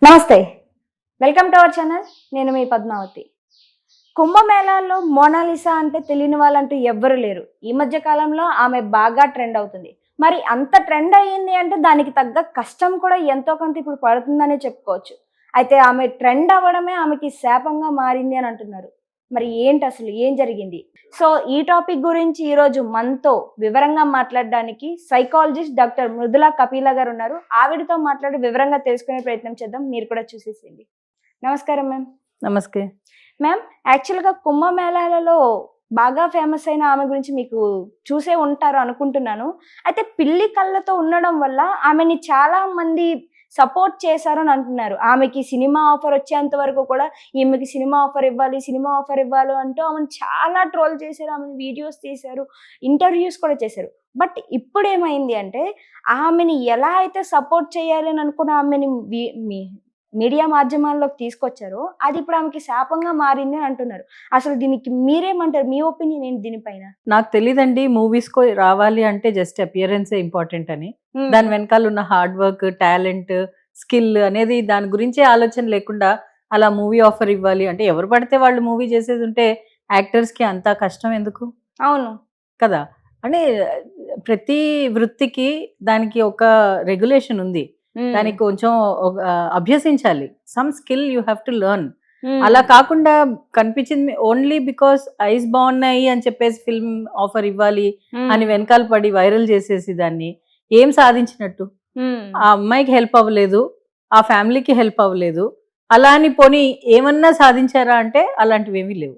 నమస్తే, welcome to our channel. నేను మీ Padmavati. కుంభమేళాలో Mona Lisa అంటే తెలియని వాళ్ళంటూ ఎవ్వరు లేరు. ఈ మధ్య కాలంలో ఆమె బాగా ట్రెండ్ అవుతుంది. మరి అంత ట్రెండ్ అయ్యింది అంటే దానికి తగ్గ కష్టం కూడా ఎంతో కొంత ఇప్పుడు పడుతుందనే చెప్పుకోవచ్చు. అయితే ఆమె ట్రెండ్ అవ్వడమే ఆమెకి శాపంగా మారింది అని అంటున్నారు. మరి ఏంటి అసలు ఏం జరిగింది? సో ఈ టాపిక్ గురించి ఈరోజు మనతో వివరంగా మాట్లాడడానికి సైకాలజిస్ట్ డాక్టర్ మృదులా కపిల గారు ఉన్నారు. ఆవిడతో మాట్లాడి వివరంగా తెలుసుకునే ప్రయత్నం చేద్దాం. మీరు కూడా చూసేసేయండి. నమస్కారం మ్యామ్. నమస్తే. మ్యామ్, యాక్చువల్గా కుంభమేళాలలో బాగా ఫేమస్ అయిన ఆమె గురించి మీకు చూసే ఉంటారు అనుకుంటున్నాను. అయితే పిల్లి కళ్ళతో ఉండడం వల్ల ఆమెని చాలా మంది సపోర్ట్ చేశారు అని అంటున్నారు. ఆమెకి సినిమా ఆఫర్ వచ్చేంత వరకు కూడా ఈమెకి సినిమా ఆఫర్ ఇవ్వాలి, సినిమా ఆఫర్ ఇవ్వాలి అంటూ ఆమెను చాలా ట్రోల్ చేశారు. ఆమెను వీడియోస్ తీశారు, ఇంటర్వ్యూస్ కూడా చేశారు. బట్ ఇప్పుడు ఏమైంది అంటే ఆమెని ఎలా అయితే సపోర్ట్ చేయాలి అని అనుకున్న ఆమెని మీడియా మాధ్యమాల్లోకి తీసుకొచ్చారో అది ఇప్పుడు ఆమెకి శాపంగా మారింది అని అంటున్నారు. అసలు దీనికి మీరేమంటారు? మీ ఒపీనియన్ ఏంటి దీనిపైన? నాకు తెలీదండి మూవీస్‌కో రావాలి అంటే జస్ట్ అపియరెన్సే ఇంపార్టెంట్ అని. దాని వెనకాల ఉన్న హార్డ్ వర్క్, టాలెంట్, స్కిల్ అనేది దాని గురించే ఆలోచన లేకుండా అలా మూవీ ఆఫర్ ఇవ్వాలి అంటే ఎవరు పడితే వాళ్ళు మూవీ చేసేది ఉంటే యాక్టర్స్‌కి అంత కష్టం ఎందుకు? అవును కదా! అంటే ప్రతి వృత్తికి దానికి ఒక రెగ్యులేషన్ ఉంది. దానికి కొంచెం అభ్యసించాలి. Some skill you have to learn. అలా కాకుండా కనిపించింది ఓన్లీ బికాస్ ఐస్ బాగున్నాయి అని చెప్పేసి ఫిల్మ్ ఆఫర్ ఇవ్వాలి అని వెనకాల పడి వైరల్ చేసేసి దాన్ని ఏం సాధించినట్టు? ఆ అమ్మాయికి హెల్ప్ అవ్వలేదు, ఆ ఫ్యామిలీకి హెల్ప్ అవ్వలేదు. అలా అని పోనీ ఏమన్నా సాధించారా అంటే అలాంటివి ఏమీ లేవు.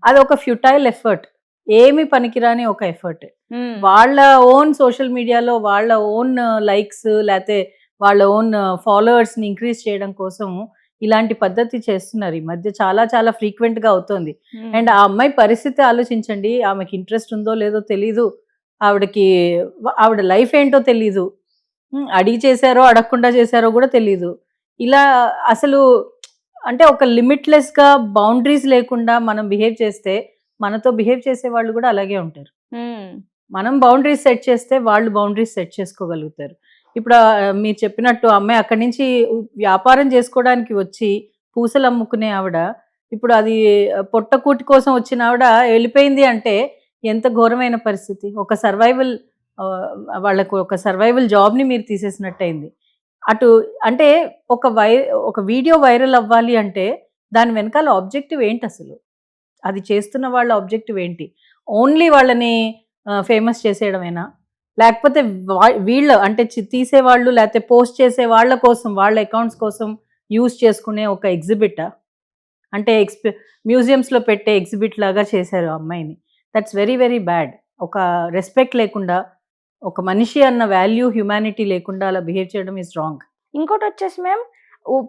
అది ఒక ఫ్యూటైల్ ఎఫర్ట్, ఏమి పనికిరాని ఒక ఎఫర్ట్. వాళ్ళ ఓన్ సోషల్ మీడియాలో వాళ్ళ ఓన్ లైక్స్ లేకపోతే వాళ్ళ ఓన్ ఫాలోవర్స్ ని ఇంక్రీజ్ చేయడం కోసం ఇలాంటి పద్ధతి చేస్తున్నారు. ఈ మధ్య చాలా చాలా ఫ్రీక్వెంట్ గా అవుతోంది. అండ్ ఆ అమ్మాయి పరిస్థితి ఆలోచించండి. ఆమెకి ఇంట్రెస్ట్ ఉందో లేదో తెలీదు, ఆవిడ లైఫ్ ఏంటో తెలీదు, అడిగి చేశారో అడగకుండా చేశారో కూడా తెలీదు. ఇలా అసలు అంటే ఒక లిమిట్లెస్ గా బౌండరీస్ లేకుండా మనం బిహేవ్ చేస్తే మనతో బిహేవ్ చేసే వాళ్ళు కూడా అలాగే ఉంటారు. మనం బౌండరీస్ సెట్ చేస్తే వాళ్ళు బౌండరీస్ సెట్ చేసుకోగలుగుతారు. ఇప్పుడు మీరు చెప్పినట్టు అమ్మాయి అక్కడి నుంచి వ్యాపారం చేసుకోవడానికి వచ్చి పూసలు అమ్ముకునే ఆవిడ ఇప్పుడు అది పొట్టకూటి కోసం వచ్చిన ఆవిడ వెళ్ళిపోయింది అంటే ఎంత ఘోరమైన పరిస్థితి. ఒక సర్వైవల్ వాళ్ళకు ఒక సర్వైవల్ జాబ్ని మీరు తీసేసినట్టయింది. అటు అంటే ఒక వీడియో వైరల్ అవ్వాలి అంటే దాని వెనకాల ఆబ్జెక్టివ్ ఏంటి అసలు? అది చేస్తున్న వాళ్ళ ఆబ్జెక్టివ్ ఏంటి? ఓన్లీ వాళ్ళని ఫేమస్ చేసేయడమేనా? లేకపోతే వీళ్ళు అంటే తీసేవాళ్ళు లేకపోతే పోస్ట్ చేసే వాళ్ళ కోసం వాళ్ళ అకౌంట్స్ కోసం యూజ్ చేసుకునే ఒక ఎగ్జిబిటా? అంటే మ్యూజియంస్లో పెట్టే ఎగ్జిబిట్ లాగా చేశారు ఆ అమ్మాయిని. That's very very bad. ఒక రెస్పెక్ట్ లేకుండా, ఒక మనిషి అన్న వాల్యూ హ్యుమానిటీ లేకుండా అలా బిహేవ్ చేయడం ఇస్ రాంగ్. ఇంకోటి వచ్చేసి మ్యామ్,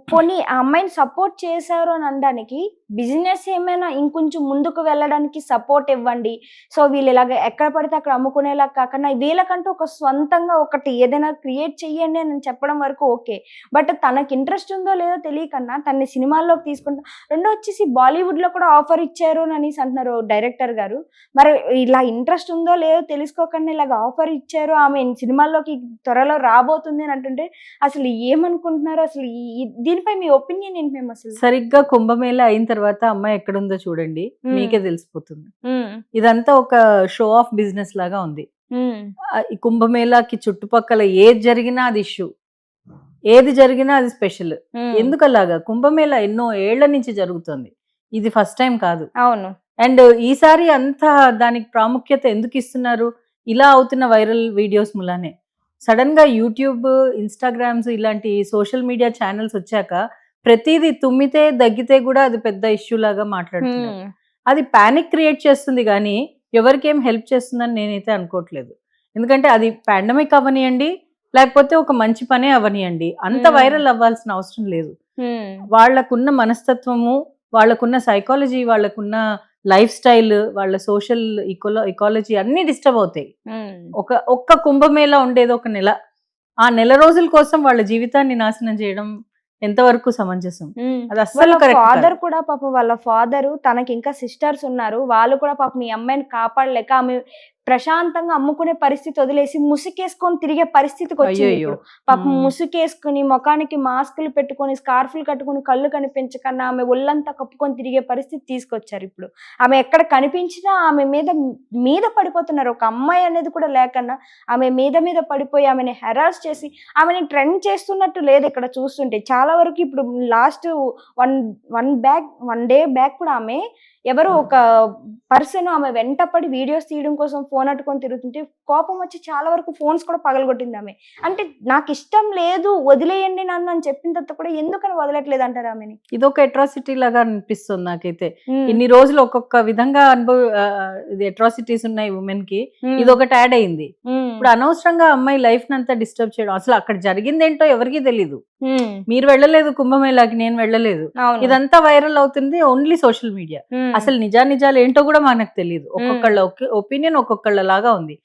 పోనీ ఆ అమ్మాయిని సపోర్ట్ చేశారు అని అనడానికి బిజినెస్ ఏమైనా ఇంకొంచెం ముందుకు వెళ్ళడానికి సపోర్ట్ ఇవ్వండి. సో వీళ్ళు ఇలాగ ఎక్కడ పడితే అక్కడ అమ్ముకునేలా కాకుండా వీళ్ళకంటూ ఒక స్వంతంగా ఒకటి ఏదైనా క్రియేట్ చెయ్యండి అని చెప్పడం వరకు ఓకే. బట్ తనకి ఇంట్రెస్ట్ ఉందో లేదో తెలియకన్నా తనని సినిమాల్లోకి తీసుకుంటా. రెండో వచ్చేసి బాలీవుడ్లో కూడా ఆఫర్ ఇచ్చారు అని అనేసి అంటున్నారు డైరెక్టర్ గారు. మరి ఇలా ఇంట్రెస్ట్ ఉందో లేదో తెలుసుకోకుండా ఇలాగ ఆఫర్ ఇచ్చారు, ఆమె సినిమాల్లోకి త్వరలో రాబోతుంది అని అంటుంటే అసలు ఏమనుకుంటున్నారు? అసలు దీనిపై మీ ఒపీనియన్ ఏంటి మ్యామ్? అసలు సరిగ్గా కుంభమేళ అయిన తర్వాత అమ్మాయి ఎక్కడుందో చూడండి, మీకే తెలిసిపోతుంది. ఇదంతా ఒక షో ఆఫ్ బిజినెస్ లాగా ఉంది. ఈ కుంభమేళాకి చుట్టుపక్కల ఏది జరిగినా అది ఇష్యూ, ఏది జరిగినా అది స్పెషల్. ఎందుకలాగా? కుంభమేళ ఎన్నో ఏళ్ల నుంచి జరుగుతుంది, ఇది ఫస్ట్ టైం కాదు. అవును. అండ్ ఈసారి అంతా దానికి ప్రాముఖ్యత ఎందుకు ఇస్తున్నారు? ఇలా అవుతున్న వైరల్ వీడియోస్ మూలానే. సడన్ గా యూట్యూబ్, ఇన్స్టాగ్రామ్స్ ఇలాంటి సోషల్ మీడియా ఛానల్స్ వచ్చాక ప్రతిదీ తుమ్మితే దగ్గితే కూడా అది పెద్ద ఇష్యూ లాగా మాట్లాడుతున్నారు. అది పానిక్ క్రియేట్ చేస్తుంది కానీ ఎవరికేం హెల్ప్ చేస్తుందని నేనైతే అనుకోవట్లేదు. ఎందుకంటే అది పాండమిక్ అవనియండి లేకపోతే ఒక మంచి పనే అవనియండి, అంత వైరల్ అవ్వాల్సిన అవసరం లేదు. వాళ్ళకున్న మనస్తత్వము, వాళ్ళకున్న సైకాలజీ, వాళ్ళకున్న లైఫ్ స్టైల్, వాళ్ళ సోషల్ ఇకాలజీ అన్ని డిస్టర్బ్ అవుతాయి. ఒక్క కుంభమేళ ఉండేది ఒక నెల, ఆ నెల రోజుల కోసం వాళ్ళ జీవితాన్ని నాశనం చేయడం ఎంతవరకు సమంజసం? అది అస్సలు ఫాదర్ కూడా పాపం, వాళ్ళ ఫాదర్ తనకి ఇంకా సిస్టర్స్ ఉన్నారు, వాళ్ళు కూడా పాపం ఈ అమ్మాయిని కాపాడలేక ఆమె ప్రశాంతంగా అమ్ముకునే పరిస్థితి వదిలేసి ముసుగేసుకొని తిరిగే పరిస్థితికి వచ్చింది అయ్యయ్యో. ఇప్పుడు. పాపం ఉమ్. ముసుగేసుకుని ముఖానికి మాస్కులు పెట్టుకొని స్కార్ఫ్లు కట్టుకుని కళ్ళు కనిపించకన్నా ఆమె ఒళ్ళంతా కప్పుకొని తిరిగే పరిస్థితి తీసుకొచ్చారు ఇప్పుడు. ఆమె ఎక్కడ కనిపించినా ఆమె మీద పడిపోతున్నారు. ఒక అమ్మాయి అనేది కూడా లేకన్నా ఆమె మీద పడిపోయి ఆమెని హెరాస్ చేసి ఆమెని ట్రెండ్ చేస్తున్నట్టు లేదు ఇక్కడ చూస్తుంటే. చాలా వరకు ఇప్పుడు లాస్ట్ వన్ డే బ్యాక్ కూడా ఆమె ఎవరో ఒక పర్సన్ ఆమె వెంటపడి వీడియోస్ తీయడం కోసం ఫోన్ అట్టుకొని తిరుగుతుంటే కోపం వచ్చి చాలా వరకు ఫోన్స్ కూడా పగలగొట్టింది ఆమె. అంటే నాకు ఇష్టం లేదు వదిలేయండి నన్ను అని చెప్పిన తర్వాత కూడా ఎందుకని వదలట్లేదు అంటారు ఆమెని. ఇదొక అట్రాసిటీ లాగా అనిపిస్తుంది నాకైతే. ఇన్ని రోజులు ఒక్కొక్క విధంగా ఇది అట్రాసిటీస్ ఉన్నాయి ఉమెన్ కి, ఇది ఒకటి యాడ్ అయింది. ఇప్పుడు అనవసరంగా అమ్మాయి లైఫ్ నంతా డిస్టర్బ్ చేయడం, అసలు అక్కడ జరిగిందేంటో ఎవరికి తెలీదు. మీరు వెళ్ళలేదు కుంభమేళాకి, నేను వెళ్ళలేదు, ఇదంతా వైరల్ అవుతుంది ఓన్లీ సోషల్ మీడియా. అసలు నిజాలు ఏంటో కూడా మనకు తెలియదు. ఒక్కొక్కళ్ళ ఒపీనియన్ ఒక్కొక్కళ్ళ లాగా ఉంది.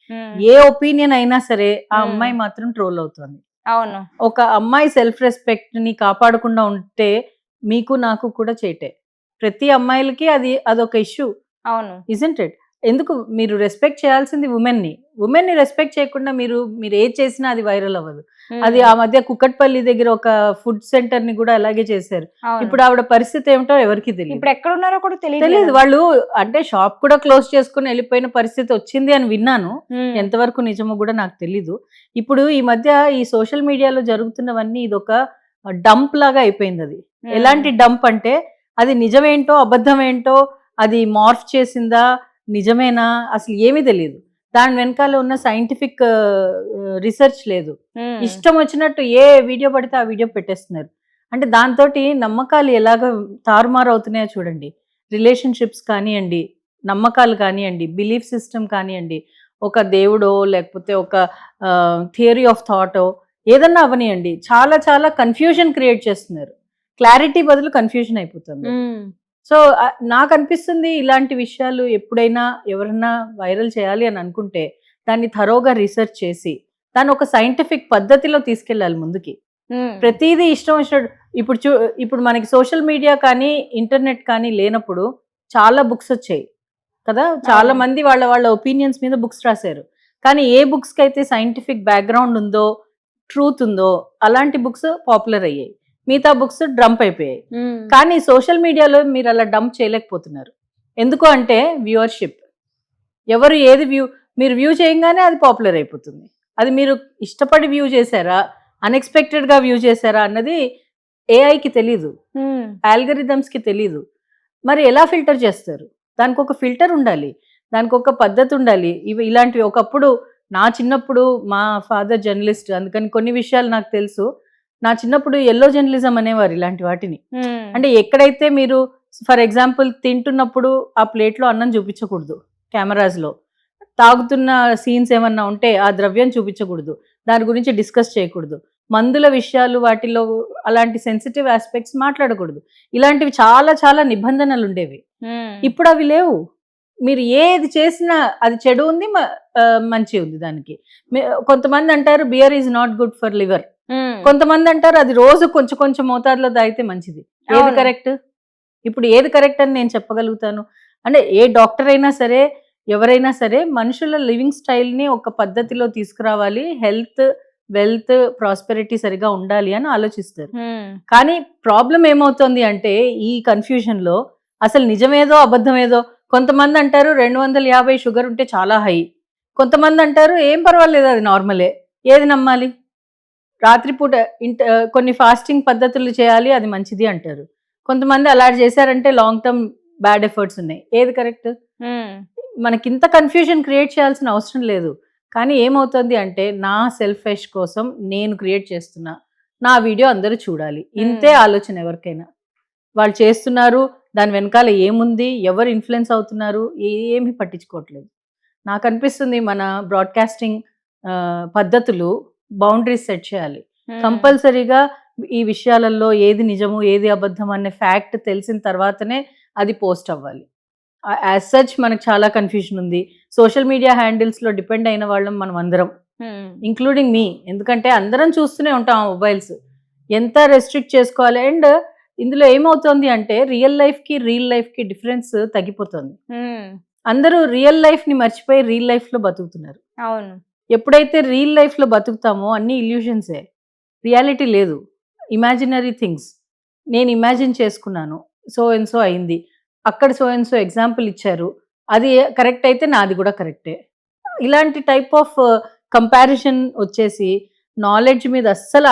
ఏ ఒపీనియన్ అయినా సరే ఆ అమ్మాయి మాత్రం ట్రోల్ అవుతుంది. అవును. ఒక అమ్మాయి సెల్ఫ్ రెస్పెక్ట్ ని కాపాడకుండా ఉంటే మీకు నాకు కూడా చేటే. ప్రతి అమ్మాయిలకి అదొక ఇష్యూ. అవును. Isn't it? ఎందుకు మీరు రెస్పెక్ట్ చేయాల్సింది ఉమెన్ ని రెస్పెక్ట్ చేయకుండా మీరు ఏది చేసినా అది వైరల్ అవ్వదు. అది ఆ మధ్య కుక్కట్పల్లి దగ్గర ఒక ఫుడ్ సెంటర్ ని కూడా అలాగే చేశారు. ఇప్పుడు ఆవిడ పరిస్థితి ఏమిటో ఎవరికి తెలియదు. ఇప్పుడు ఎక్కడ ఉన్నారో కూడా తెలియదు. వాళ్ళు అంటే షాప్ కూడా క్లోజ్ చేసుకుని వెళ్ళిపోయిన పరిస్థితి వచ్చింది అని విన్నాను. ఎంతవరకు నిజమో కూడా నాకు తెలీదు. ఇప్పుడు ఈ మధ్య ఈ సోషల్ మీడియాలో జరుగుతున్నవన్నీ ఇదొక డంప్ లాగా అయిపోయింది. అది ఎలాంటి డంప్ అంటే అది నిజమేంటో అబద్ధమేంటో, అది మార్ఫ్ చేసిందా నిజమేనా అసలు ఏమీ తెలియదు. దాని వెనకాల ఉన్న సైంటిఫిక్ రీసెర్చ్ లేదు. ఇష్టం వచ్చినట్టు ఏ వీడియో పడితే ఆ వీడియో పెట్టేస్తున్నారు. అంటే దాంతో నమ్మకాలు ఎలాగ తారుమారు అవుతున్నాయో చూడండి. రిలేషన్షిప్స్ కానివ్వండి, నమ్మకాలు కానివ్వండి, బిలీఫ్ సిస్టమ్ కానివ్వండి, ఒక దేవుడో లేకపోతే ఒక థియరీ ఆఫ్ థాటో ఏదన్నా అవనియండి, చాలా చాలా కన్ఫ్యూజన్ క్రియేట్ చేస్తున్నారు. క్లారిటీ బదులు కన్ఫ్యూజన్ అయిపోతుంది. సో నాకు అనిపిస్తుంది ఇలాంటి విషయాలు ఎప్పుడైనా ఎవరన్నా వైరల్ చేయాలి అని అనుకుంటే దాన్ని థరోగా రీసెర్చ్ చేసి దాన్ని ఒక సైంటిఫిక్ పద్ధతిలో తీసుకెళ్ళాలి ముందుకి. ప్రతిదీ ఇష్టం వచ్చినట్టు ఇప్పుడు మనకి సోషల్ మీడియా కానీ ఇంటర్నెట్ కానీ లేనప్పుడు చాలా బుక్స్ వచ్చాయి కదా, చాలా మంది వాళ్ళ ఒపీనియన్స్ మీద బుక్స్ రాశారు. కానీ ఏ బుక్స్కి అయితే సైంటిఫిక్ బ్యాక్గ్రౌండ్ ఉందో, ట్రూత్ ఉందో అలాంటి బుక్స్ పాపులర్ అయ్యాయి. మిగతా బుక్స్ డంప్ అయిపోయాయి. కానీ సోషల్ మీడియాలో మీరు అలా డంప్ చేయలేకపోతున్నారు. ఎందుకు అంటే వ్యూవర్షిప్. ఎవరు ఏది మీరు వ్యూ చేయగానే అది పాపులర్ అయిపోతుంది. అది మీరు ఇష్టపడి వ్యూ చేశారా, అన్ఎక్స్పెక్టెడ్గా వ్యూ చేశారా అన్నది ఏఐకి తెలీదు, ఆల్గరిథమ్స్కి తెలీదు. మరి ఎలా ఫిల్టర్ చేస్తారు? దానికి ఒక ఫిల్టర్ ఉండాలి, దానికి ఒక పద్ధతి ఉండాలి. ఇలాంటివి ఒకప్పుడు నా చిన్నప్పుడు మా ఫాదర్ జర్నలిస్ట్, అందుకని కొన్ని విషయాలు నాకు తెలుసు. నా చిన్నప్పుడు ఎల్లో జర్నలిజం అనేవారు ఇలాంటి వాటిని. అంటే ఎక్కడైతే మీరు ఫర్ ఎగ్జాంపుల్ తింటున్నప్పుడు ఆ ప్లేట్లో అన్నం చూపించకూడదు, కెమెరాస్లో తాగుతున్న సీన్స్ ఏమన్నా ఉంటే ఆ ద్రవ్యం చూపించకూడదు, దాని గురించి డిస్కస్ చేయకూడదు, మందుల విషయాలు వాటిలో అలాంటి సెన్సిటివ్ ఆస్పెక్ట్స్ మాట్లాడకూడదు. ఇలాంటివి చాలా చాలా నిబంధనలు ఉండేవి. ఇప్పుడు అవి లేవు. మీరు ఏది చేసినా అది చెడు ఉంది, మంచి ఉంది. దానికి కొంతమంది అంటారు beer is not good for liver, కొంతమంది అంటారు అది రోజు కొంచెం కొంచెం మోతాదులో తాగితే మంచిది. ఏది కరెక్ట్? ఇప్పుడు ఏది కరెక్ట్ అని నేను చెప్పగలుగుతాను? అంటే ఏ డాక్టర్ అయినా సరే, ఎవరైనా సరే మనుషుల లివింగ్ స్టైల్ని ఒక పద్ధతిలో తీసుకురావాలి, హెల్త్, వెల్త్, ప్రాస్పెరిటీ సరిగా ఉండాలి అని ఆలోచిస్తారు. కానీ ప్రాబ్లం ఏమవుతుంది అంటే ఈ కన్ఫ్యూజన్లో అసలు నిజమేదో అబద్ధమేదో. కొంతమంది అంటారు 250 షుగర్ ఉంటే చాలా హై, కొంతమంది అంటారు ఏం పర్వాలేదు అది నార్మలే. ఏది నమ్మాలి? రాత్రిపూట కొన్ని ఫాస్టింగ్ పద్ధతులు చేయాలి అది మంచిది అంటారు. కొంతమంది అలా చేశారంటే లాంగ్ టర్మ్ బ్యాడ్ ఎఫర్ట్స్ ఉన్నాయి. ఏది కరెక్ట్? మనకింత కన్ఫ్యూజన్ క్రియేట్ చేయాల్సిన అవసరం లేదు. కానీ ఏమవుతుంది అంటే నా సెల్ఫిష్ కోసం నేను క్రియేట్ చేస్తున్నా, నా వీడియో అందరూ చూడాలి, ఇంతే ఆలోచన ఎవరికైనా. వాళ్ళు చేస్తున్నారు, దాని వెనకాల ఏముంది, ఎవరు ఇన్ఫ్లుయెన్స్ అవుతున్నారు, ఏమీ పట్టించుకోవట్లేదు. నాకు అనిపిస్తుంది మన బ్రాడ్కాస్టింగ్ పద్ధతులు బౌండరీస్ సెట్ చేయాలి. కంపల్సరీగా ఈ విషయాలలో ఏది నిజము ఏది అబద్ధం అనే ఫ్యాక్ట్ తెలిసిన తర్వాతనే అది పోస్ట్ అవ్వాలి. యాజ్ సచ్ మనకు చాలా కన్ఫ్యూజన్ ఉంది. సోషల్ మీడియా హ్యాండిల్స్లో డిపెండ్ అయిన వాళ్ళం మనం అందరం, ఇంక్లూడింగ్ మీ. ఎందుకంటే అందరం చూస్తూనే ఉంటాం ఆ మొబైల్స్. ఎంత రెస్ట్రిక్ట్ చేసుకోవాలి. అండ్ ఇందులో ఏమవుతుంది అంటే రియల్ లైఫ్కి డిఫరెన్స్ తగ్గిపోతుంది. అందరూ రియల్ లైఫ్ ని మర్చిపోయి రియల్ లైఫ్ లో బతుకుతున్నారు. అవును. ఎప్పుడైతే రియల్ లైఫ్ లో బతుకుతామో అన్ని ఇల్యూషన్సే, రియాలిటీ లేదు, ఇమాజినరీ థింగ్స్. నేను ఇమాజిన్ చేసుకున్నాను, సో అండ్ సో అయింది, అక్కడ సో అండ్ సో ఎగ్జాంపుల్ ఇచ్చారు, అది కరెక్ట్ అయితే నాది కూడా కరెక్టే. ఇలాంటి టైప్ ఆఫ్ కంపారిజన్ వచ్చేసి నాలెడ్జ్ మీద అస్సలు